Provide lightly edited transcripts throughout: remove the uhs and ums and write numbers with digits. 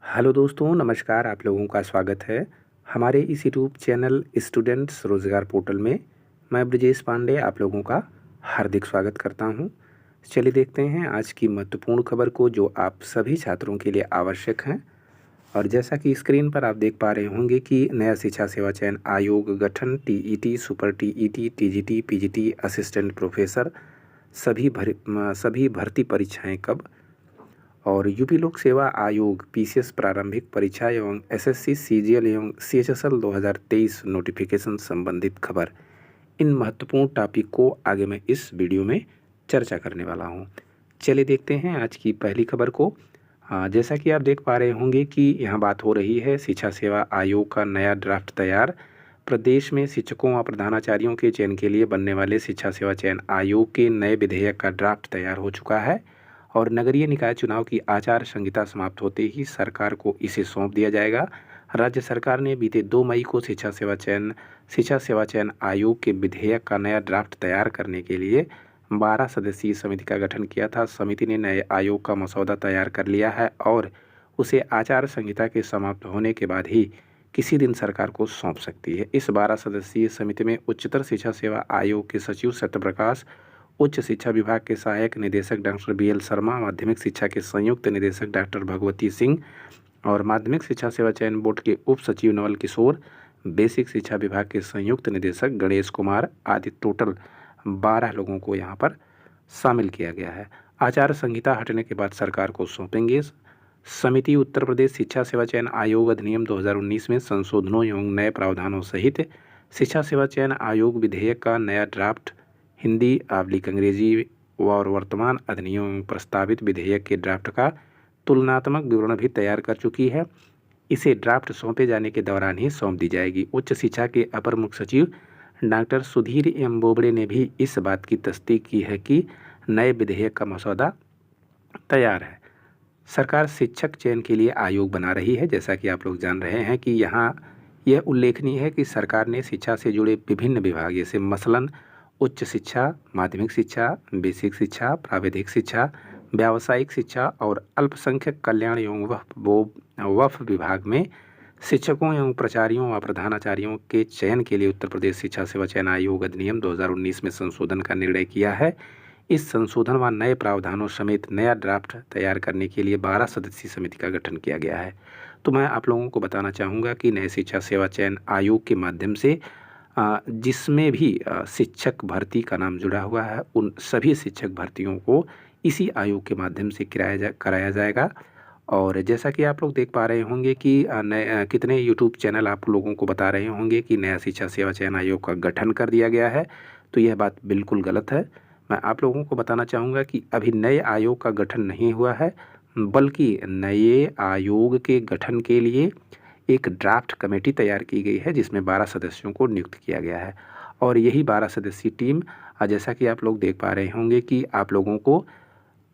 Hello दोस्तों, नमस्कार। आप लोगों का स्वागत है हमारे इस यूट्यूब चैनल स्टूडेंट्स रोज़गार पोर्टल में। मैं ब्रजेश पांडे आप लोगों का हार्दिक स्वागत करता हूं। चलिए देखते हैं आज की महत्वपूर्ण खबर को जो आप सभी छात्रों के लिए आवश्यक हैं। और जैसा कि स्क्रीन पर आप देख पा रहे होंगे कि नया शिक्षा सेवा चयन आयोग गठन, TET, super TET, TGT, PGT, assistant professor सभी भर्ती परीक्षाएं कब, और यूपी लोक सेवा आयोग पीसीएस प्रारंभिक परीक्षा एवं एसएससी सीजीएल एवं सीएचएसएल 2023 नोटिफिकेशन संबंधित खबर। इन महत्वपूर्ण टॉपिक को आगे मैं इस वीडियो में चर्चा करने वाला हूं। चलिए देखते हैं आज की पहली खबर को। जैसा कि आप देख पा रहे होंगे कि यहाँ बात हो रही है शिक्षा सेवा आयोग का नया ड्राफ्ट तैयार। प्रदेश में शिक्षकों व प्रधानाचार्यों के चयन के लिए बनने वाले शिक्षा सेवा चयन आयोग के नए विधेयक का ड्राफ्ट तैयार हो चुका है और नगरीय निकाय चुनाव की आचार संहिता समाप्त होते ही सरकार को इसे सौंप दिया जाएगा। राज्य सरकार ने बीते 2 मई को शिक्षा सेवा चयन आयोग के विधेयक का नया ड्राफ्ट तैयार करने के लिए 12 सदस्यीय समिति का गठन किया था। समिति ने नए आयोग का मसौदा तैयार कर लिया है और उसे आचार संहिता के समाप्त होने के बाद ही किसी दिन सरकार को सौंप सकती है। इस 12 सदस्यीय समिति में उच्चतर शिक्षा सेवा आयोग के सचिव सत्यप्रकाश, उच्च शिक्षा विभाग के सहायक निदेशक डॉक्टर बीएल शर्मा, माध्यमिक शिक्षा के संयुक्त निदेशक डॉक्टर भगवती सिंह और माध्यमिक शिक्षा सेवा चयन बोर्ड के उप सचिव नवल किशोर, बेसिक शिक्षा विभाग के संयुक्त निदेशक गणेश कुमार आदि टोटल 12 लोगों को यहाँ पर शामिल किया गया है। आचार संहिता हटने के बाद सरकार को सौंपेंगे। समिति उत्तर प्रदेश शिक्षा सेवा चयन आयोग अधिनियम 2019 में संशोधनों एवं नए प्रावधानों सहित शिक्षा सेवा चयन आयोग विधेयक का नया ड्राफ्ट हिंदी/अंग्रेजी और वर्तमान अधिनियम एवं प्रस्तावित विधेयक के ड्राफ्ट का तुलनात्मक विवरण भी तैयार कर चुकी है। इसे ड्राफ्ट सौंपे जाने के दौरान ही सौंप दी जाएगी। उच्च शिक्षा के अपर मुख्य सचिव डॉक्टर सुधीर एम बोबड़े ने भी इस बात की तस्दीक की है कि नए विधेयक का मसौदा तैयार है। सरकार शिक्षक चयन के लिए आयोग बना रही है। जैसा कि आप लोग जान रहे हैं कि यहाँ यह उल्लेखनीय है कि सरकार ने शिक्षा से जुड़े विभिन्न विभाग जैसे मसलन उच्च शिक्षा, माध्यमिक शिक्षा, बेसिक शिक्षा, प्राविधिक शिक्षा, व्यावसायिक शिक्षा और अल्पसंख्यक कल्याण एवं वक्फ विभाग में शिक्षकों एवं प्राचार्यों व प्रधानाचार्यों के चयन के लिए उत्तर प्रदेश शिक्षा सेवा चयन आयोग अधिनियम 2019 में संशोधन का निर्णय किया है। इस संशोधन व नए प्रावधानों समेत नया ड्राफ्ट तैयार करने के लिए 12 सदस्यीय समिति का गठन किया गया है। तो मैं आप लोगों को बताना चाहूँगा कि नए शिक्षा सेवा चयन आयोग के माध्यम से जिसमें भी शिक्षक भर्ती का नाम जुड़ा हुआ है उन सभी शिक्षक भर्तियों को इसी आयोग के माध्यम से कराया जाएगा। और जैसा कि आप लोग देख पा रहे होंगे कि कितने यूट्यूब चैनल आप लोगों को बता रहे होंगे कि नया शिक्षा सेवा चयन आयोग का गठन कर दिया गया है, तो यह बात बिल्कुल गलत है। मैं आप लोगों को बताना चाहूँगा कि अभी नए आयोग का गठन नहीं हुआ है, बल्कि नए आयोग के गठन के लिए एक ड्राफ्ट कमेटी तैयार की गई है जिसमें 12 सदस्यों को नियुक्त किया गया है। और यही 12 सदस्यीय टीम जैसा कि आप लोग देख पा रहे होंगे कि आप लोगों को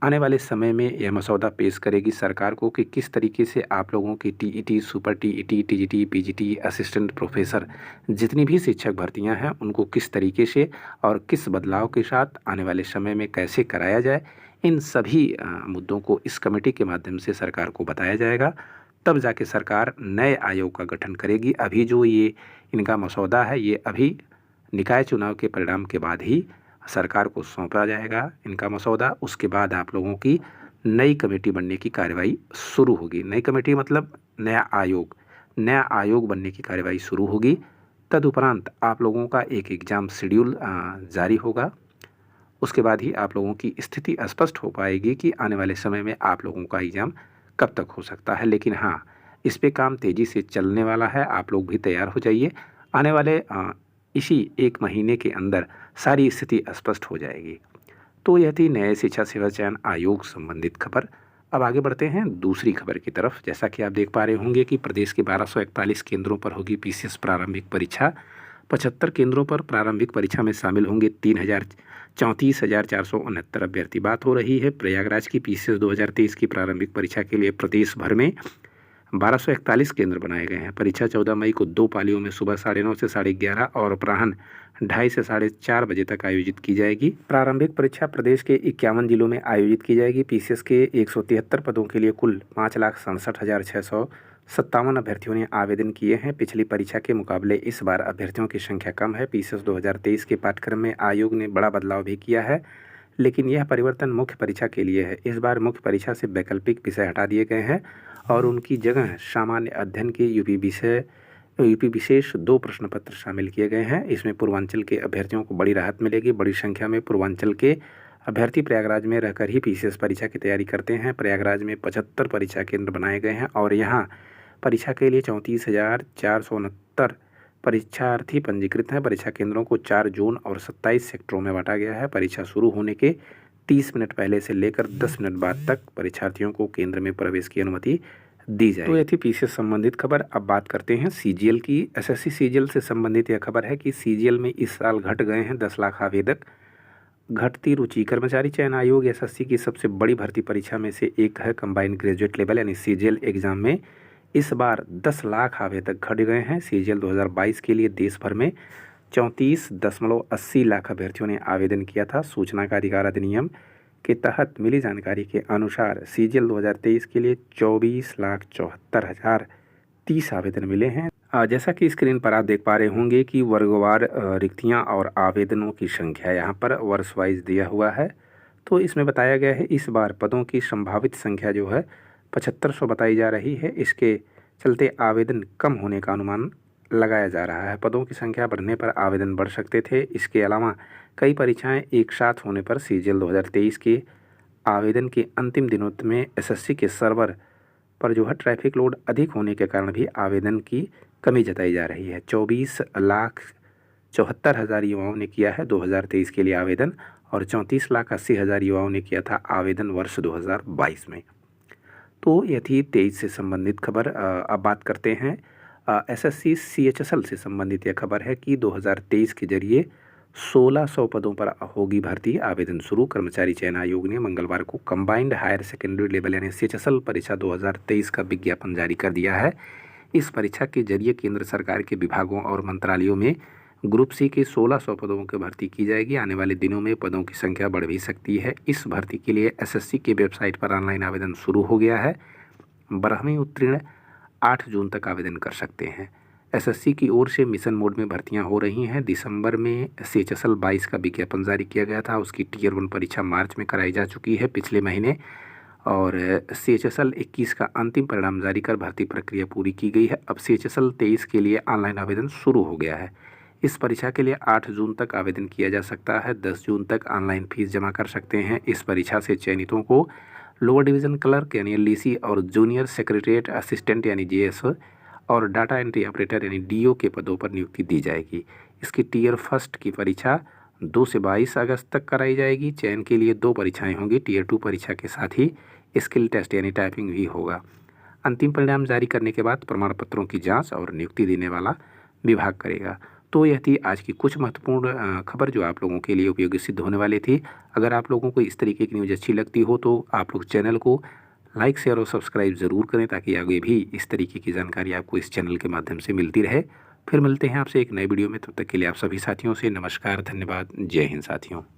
आने वाले समय में यह मसौदा पेश करेगी सरकार को कि किस तरीके से आप लोगों की TET, super TET, TGT, PGT, assistant professor जितनी भी शिक्षक भर्तियां हैं उनको किस तरीके से और किस बदलाव के साथ आने वाले समय में कैसे कराया जाए, इन सभी मुद्दों को इस कमेटी के माध्यम से सरकार को बताया जाएगा। तब जाके सरकार नए आयोग का गठन करेगी। अभी जो ये इनका मसौदा है ये अभी निकाय चुनाव के परिणाम के बाद ही सरकार को सौंपा जाएगा इनका मसौदा। उसके बाद आप लोगों की नई कमेटी बनने की कार्यवाही शुरू होगी। नई कमेटी मतलब नया आयोग बनने की कार्यवाही शुरू होगी। तदुपरांत आप लोगों का एक एग्ज़ाम शेड्यूल जारी होगा। उसके बाद ही आप लोगों की स्थिति स्पष्ट हो पाएगी कि आने वाले समय में आप लोगों का एग्ज़ाम कब तक हो सकता है। लेकिन हाँ, इस पे काम तेज़ी से चलने वाला है। आप लोग भी तैयार हो जाइए। आने वाले इसी 1 महीने के अंदर सारी स्थिति स्पष्ट हो जाएगी। तो यह थी नए शिक्षा सेवा चयन आयोग संबंधित खबर। अब आगे बढ़ते हैं दूसरी खबर की तरफ। जैसा कि आप देख पा रहे होंगे कि प्रदेश के 1241 केंद्रों पर होगी पीसीएस प्रारंभिक परीक्षा। 75 केंद्रों पर प्रारंभिक परीक्षा में शामिल होंगे 34,469 अभ्यर्थी। बात हो रही है प्रयागराज की पीसीएस 2023 की प्रारंभिक परीक्षा के लिए प्रदेश भर में 1241 केंद्र बनाए गए हैं। परीक्षा 14 मई को 2 पालियों में सुबह 9:30 से 11:30 और अपराह्न 2:30 से 4:30 बजे तक आयोजित की जाएगी। प्रारंभिक परीक्षा प्रदेश के 51 जिलों में आयोजित की जाएगी। पीसीएस के 173 पदों के लिए कुल 5,67,657 अभ्यर्थियों ने आवेदन किए हैं। पिछली परीक्षा के मुकाबले इस बार अभ्यर्थियों की संख्या कम है। पीसीएस 2023 के पाठ्यक्रम में आयोग ने बड़ा बदलाव भी किया है, लेकिन यह परिवर्तन मुख्य परीक्षा के लिए है। इस बार मुख्य परीक्षा से वैकल्पिक विषय हटा दिए गए हैं और उनकी जगह सामान्य अध्ययन के यूपी विशेष 2 प्रश्न पत्र शामिल किए गए हैं। इसमें पूर्वांचल के अभ्यर्थियों को बड़ी राहत मिलेगी। बड़ी संख्या में पूर्वांचल के अभ्यर्थी प्रयागराज में रहकर ही पीसीएस परीक्षा की तैयारी करते हैं। प्रयागराज में 75 परीक्षा केंद्र बनाए गए हैं और यहाँ परीक्षा के लिए 34,469 परीक्षार्थी पंजीकृत हैं। परीक्षा केंद्रों को 4 जोन और 27 सेक्टरों में बांटा गया है। परीक्षा शुरू होने के 30 मिनट पहले से लेकर 10 मिनट बाद तक परीक्षार्थियों को केंद्र में प्रवेश की अनुमति दी जाएगी। तो ये थी पीसीएस संबंधित खबर। अब बात करते हैं सीजीएल की। एसएससी सीजीएल से संबंधित यह खबर है कि सीजीएल में इस साल घट गए हैं 10 लाख आवेदक। घटती रुचि। कर्मचारी चयन आयोग एसएससी की सबसे बड़ी भर्ती परीक्षा में से एक है। कंबाइंड ग्रेजुएट लेवल यानी सीजीएल एग्जाम में इस बार 10 लाख आवेदक घट गए हैं। सीजीएल 2022 के लिए देश भर में 34.80 लाख अभ्यर्थियों ने आवेदन किया था। सूचना का अधिकार अधिनियम के तहत मिली जानकारी के अनुसार सीजीएल 2023 के लिए 24,74,030 आवेदन मिले हैं। जैसा कि स्क्रीन पर आप देख पा रहे होंगे कि वर्गवार रिक्तियां और आवेदनों की संख्या यहाँ पर वर्ष वाइज दिया हुआ है। तो इसमें बताया गया है इस बार पदों की संभावित संख्या जो है 7500 बताई जा रही है। इसके चलते आवेदन कम होने का अनुमान लगाया जा रहा है। पदों की संख्या बढ़ने पर आवेदन बढ़ सकते थे। इसके अलावा कई परीक्षाएं एक साथ होने पर सीजीएल 2023 के आवेदन के अंतिम दिनों में एसएससी के सर्वर पर जो है ट्रैफिक लोड अधिक होने के कारण भी आवेदन की कमी जताई जा रही है। 24,74,000 युवाओं ने किया है 2023 के लिए आवेदन और 34,80,000 युवाओं ने किया था आवेदन वर्ष 2022 में। तो यह थी 23 से संबंधित खबर। अब बात करते हैं एसएससी सीएचएसएल से संबंधित यह खबर है कि 2023 के जरिए 1600 पदों पर होगी भर्ती। आवेदन शुरू। कर्मचारी चयन आयोग ने मंगलवार को कंबाइंड हायर सेकेंडरी लेवल यानी सीएचएसएल परीक्षा 2023 का विज्ञापन जारी कर दिया है। इस परीक्षा के जरिए केंद्र सरकार के विभागों और मंत्रालयों में ग्रुप सी के 1600 पदों की भर्ती की जाएगी। आने वाले दिनों में पदों की संख्या बढ़ भी सकती है। इस भर्ती के लिए एसएससी की वेबसाइट पर ऑनलाइन आवेदन शुरू हो गया है। 12वीं उत्तीर्ण 8 जून तक आवेदन कर सकते हैं। एसएससी की ओर से मिशन मोड में भर्तियां हो रही हैं। दिसंबर में सीएचएसएल 22 का विज्ञापन जारी किया गया था। उसकी टीयर 1 परीक्षा मार्च में कराई जा चुकी है पिछले महीने और सीएचएसएल 21 का अंतिम परिणाम जारी कर भर्ती प्रक्रिया पूरी की गई है। अब सीएचएसएल 23 के लिए ऑनलाइन आवेदन शुरू हो गया है। इस परीक्षा के लिए 8 जून तक आवेदन किया जा सकता है। 10 जून तक ऑनलाइन फीस जमा कर सकते हैं। इस परीक्षा से चयनितों को लोअर डिवीज़न क्लर्क यानी एलडीसी और जूनियर सेक्रेटरीट असिस्टेंट यानी जेएस और डाटा एंट्री ऑपरेटर यानी डीओ के पदों पर नियुक्ति दी जाएगी। इसकी टीयर फर्स्ट की परीक्षा 2 से 22 अगस्त तक कराई जाएगी। चयन के लिए 2 परीक्षाएं होंगी। टीयर 2 परीक्षा के साथ ही स्किल टेस्ट यानी टाइपिंग भी होगा। अंतिम परिणाम जारी करने के बाद प्रमाण पत्रों की जाँच और नियुक्ति देने वाला विभाग करेगा। तो यह थी आज की कुछ महत्वपूर्ण खबर जो आप लोगों के लिए उपयोगी सिद्ध होने वाली थी। अगर आप लोगों को इस तरीके की न्यूज़ अच्छी लगती हो तो आप लोग चैनल को लाइक शेयर और सब्सक्राइब ज़रूर करें ताकि आगे भी इस तरीके की जानकारी आपको इस चैनल के माध्यम से मिलती रहे। फिर मिलते हैं आपसे एक नए वीडियो में। तब तक के लिए आप सभी साथियों से नमस्कार, धन्यवाद, जय हिंद साथियों।